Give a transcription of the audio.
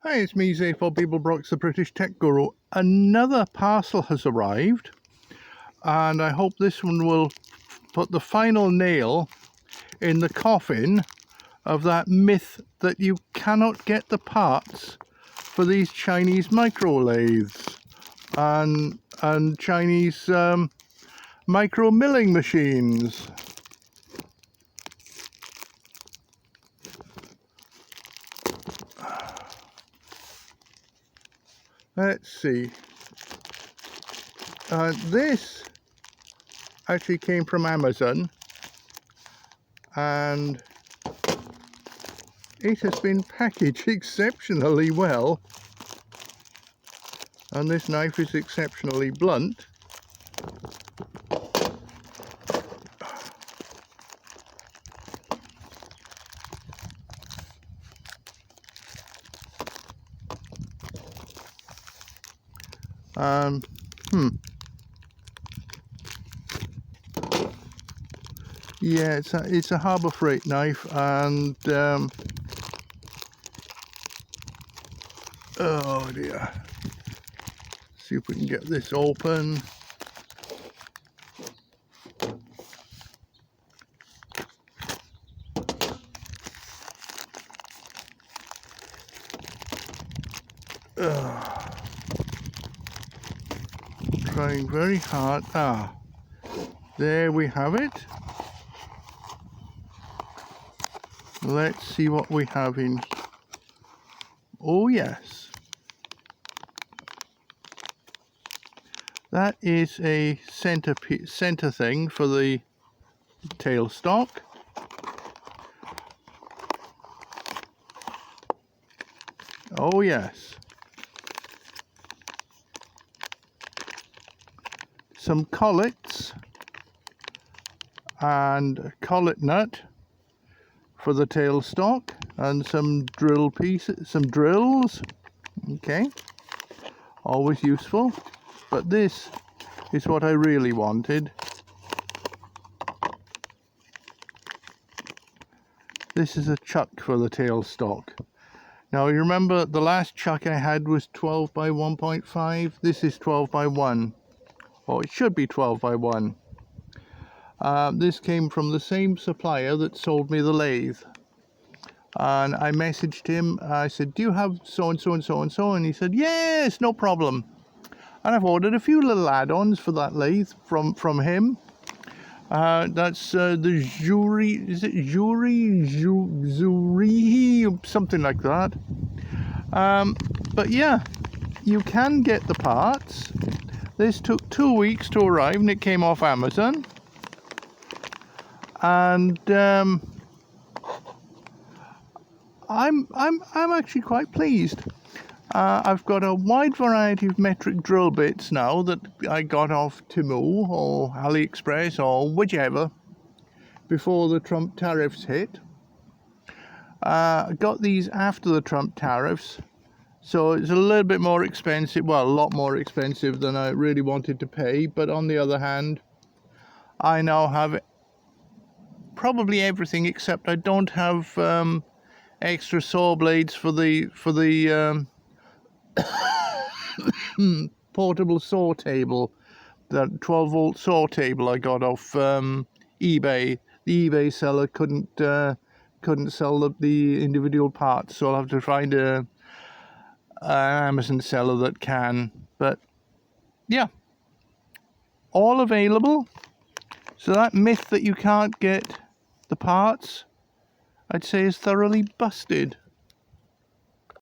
Hi, it's me, Zaphod Beeblebrox, the British Tech Guru. Another parcel has arrived, and I hope this one will put the final nail in the coffin of that myth that you cannot get the parts for these Chinese micro lathes and Chinese micro milling machines. Let's see. This actually came from Amazon, and it has been packaged exceptionally well, and this knife is exceptionally blunt. Yeah, it's a Harbor Freight knife, and oh dear. See if we can get this open. Trying very hard. There we have it. Let's see what we have in. Oh yes, that is a center thing for the tailstock. Oh yes. Some collets and a collet nut for the tailstock, and some drill pieces, some drills. Okay, always useful, but this is what I really wanted. This is a chuck for the tailstock. Now you remember the last chuck I had was 12 by 1.5. This is 12 by 1. Or it should be 12 by 1. This came from the same supplier that sold me the lathe. And I messaged him. I said, do you have so and so and so and so? And he said, yes, no problem. And I've ordered a few little add-ons for that lathe from him. That's the Jury, is it Jury, something like that. But yeah, you can get the parts. This took 2 weeks to arrive, and it came off Amazon. And I'm actually quite pleased. I've got a wide variety of metric drill bits now that I got off Temu or AliExpress or whichever before the Trump tariffs hit. I got these after the Trump tariffs, so it's a little bit more expensive, well, a lot more expensive than I really wanted to pay, but on the other hand, I now have probably everything except I don't have extra saw blades for the portable saw table, that 12-volt saw table I got off eBay. The eBay seller couldn't sell the individual parts, so I'll have to find an Amazon seller that can. But yeah, all available. So that myth that you can't get the parts, I'd say, is thoroughly busted.